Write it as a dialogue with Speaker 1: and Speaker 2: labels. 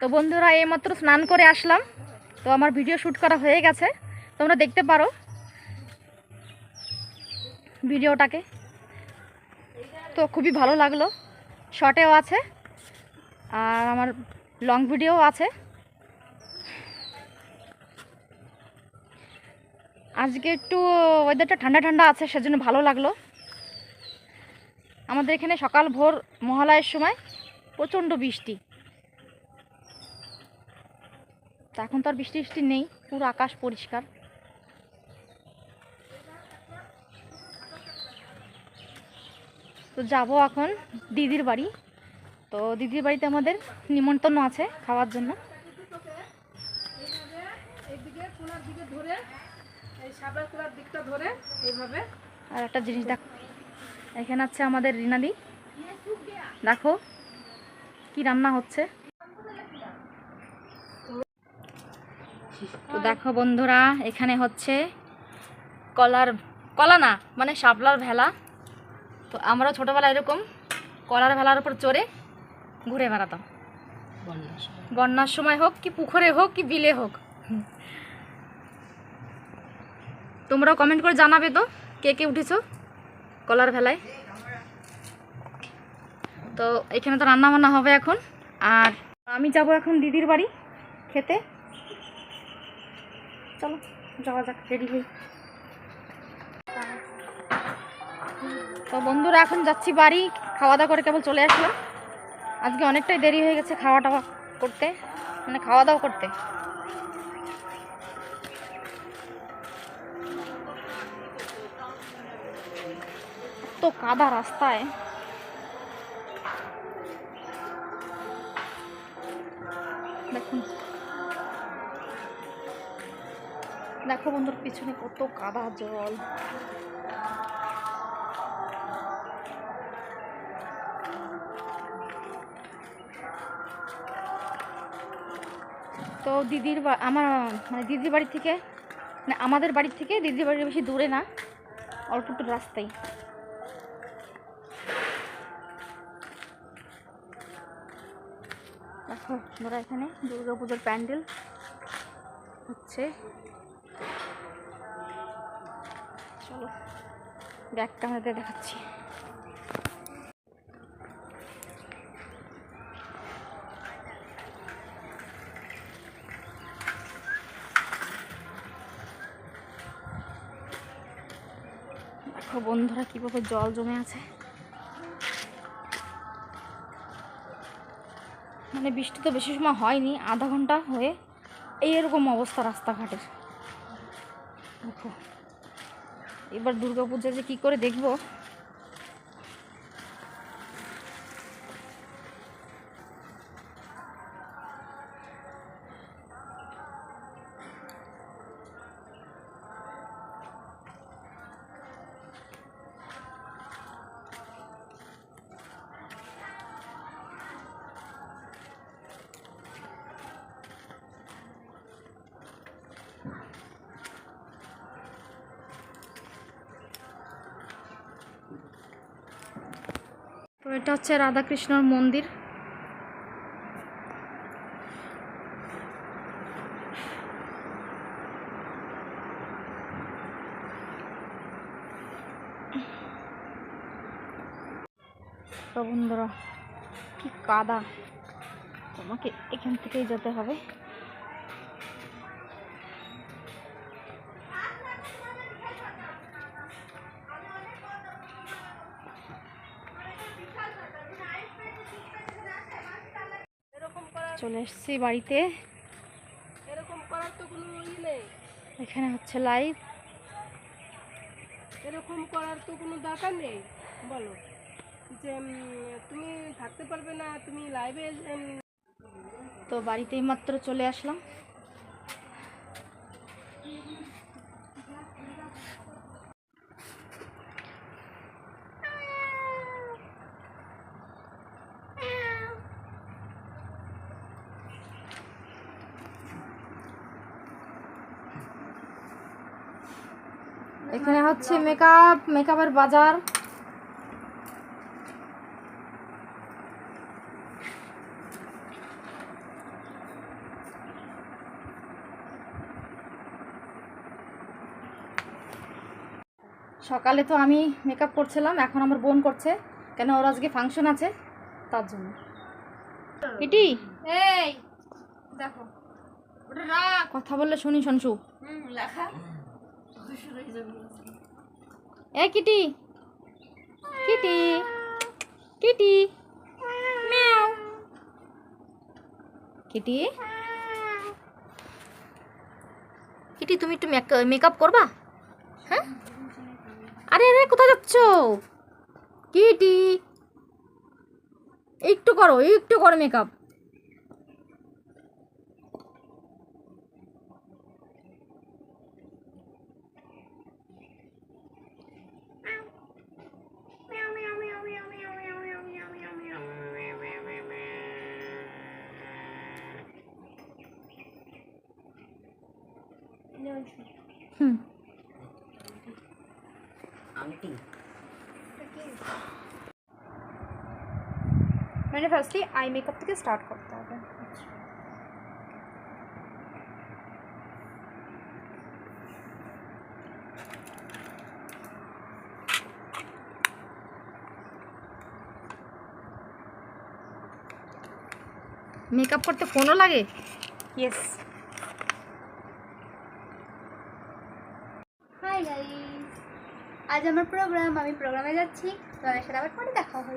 Speaker 1: তো বন্ধুরা এইমাত্র স্নান করে আসলাম, তো আমার ভিডিও শ্যুট করা হয়ে গেছে, তোমরা দেখতে পারো ভিডিওটাকে। তো খুবই ভালো লাগলো, শর্টেও আছে আর আমার লং ভিডিও আছে। আজকে একটু ওয়েদারটা ঠান্ডা ঠান্ডা আছে, সেজন্য ভালো লাগলো। আমাদের এখানে সকাল ভোর মহালয়ের সময় প্রচণ্ড বৃষ্টি, তো এখন তো আর বৃষ্টি বৃষ্টি নেই, পুরো আকাশ পরিষ্কার। তো যাব এখন দিদির বাড়ি। তো দিদির বাড়িতে আমাদের নিমন্ত্রণ আছে খাওয়ার জন্য। আর একটা জিনিস দেখ, এখানে আছে আমাদের রিনাদি, দেখো কি রান্না হচ্ছে। তো দেখো বন্ধুরা, এখানে হচ্ছে কলা না মানে শাপলার ভেলা। তো আমরা ছোটোবেলায় এরকম কলার ভেলার উপর চড়ে ঘুরে বেড়াতাম, বন্যার সময় হোক কি পুকুরে হোক কি বিলে হোক। তোমরাও কমেন্ট করে জানাবে তো কে কে উঠেছো কলার ভেলায়। তো এখানে তো রান্না বান্না হবে এখন, আর আমি যাব এখন দিদির বাড়ি খেতে। চলো যাওয়া যাক, রেডি হই। তো বন্ধুরা এখন যাচ্ছি বাড়ি, খাওয়া দাওয়া করে কেবল চলে আসলাম। আজকে অনেকটাই দেরি হয়ে গেছে খাওয়া দাওয়া করতে, মানে খাওয়া দাওয়া করতে। তো কাদা রাস্তায়, দেখুন দেখো বন্ধুর পিছনে কত কাদা জল। তো আমার মানে দিদির বাড়ি থেকে, মানে আমাদের বাড়ি থেকে দিদির বাড়ি বেশি দূরে না, অল্প একটু রাস্তায়। দেখো আমরা এখানে দুর্গাপুজোর প্যান্ডেল হচ্ছে। চলো ব্যাক ক্যামেরাতে দেখাচ্ছি। দেখো বন্ধুরা কীভাবে জল জমে আছে, মানে বৃষ্টি তো বেশি সময় হয়নি, আধা ঘন্টা হয়ে এইরকম অবস্থা রাস্তাঘাটের। দেখো এবার দুর্গাপূজা যে কী করে দেখবো। তো এটা হচ্ছে রাধাকৃষ্ণর মন্দির। তো বন্ধুরা কি কাদা, তোমাকে এখান থেকেই যেতে হবে। চলে এসেছি বাড়িতে,
Speaker 2: এরকম করার তো কোনো ই নেই,
Speaker 1: এখানে হচ্ছে লাইভ।
Speaker 2: এরকম করার তো কোনো দরকার নেই। বলো যে তুমি থাকতে পারবে না, তুমি লাইভে।
Speaker 1: তো বাড়িতেই মাত্র চলে আসলাম। এখানে হচ্ছে মেকআপের বাজার। সকালে তো আমি মেকআপ করছিলাম, এখন আমার বোন করছে, কেন ওর আজকে ফাংশন আছে তার জন্য। কিটি এই দেখো, ওটা রাখ, কথা বললে শুনি শুনছু। লেখা এই kitty, kitty, kitty, meow, kitty, kitty তুমি একটু মেকআপ করবা? হ্যাঁ, আরে আরে কোথায় যাচ্ছ? কিটি একটু করো, একটু করো মেকআপ। হুম, মানে ফার্স্টে আই মেকআপ থেকে স্টার্ট করতে হবে। মেকআপ করতে ফোনও লাগে? ইয়েস।
Speaker 3: হাই গাইস, আজ আমার প্রোগ্রাম, আমি প্রোগ্রামে যাচ্ছি, তোমাদের সাথে আবার পরে দেখা হবে।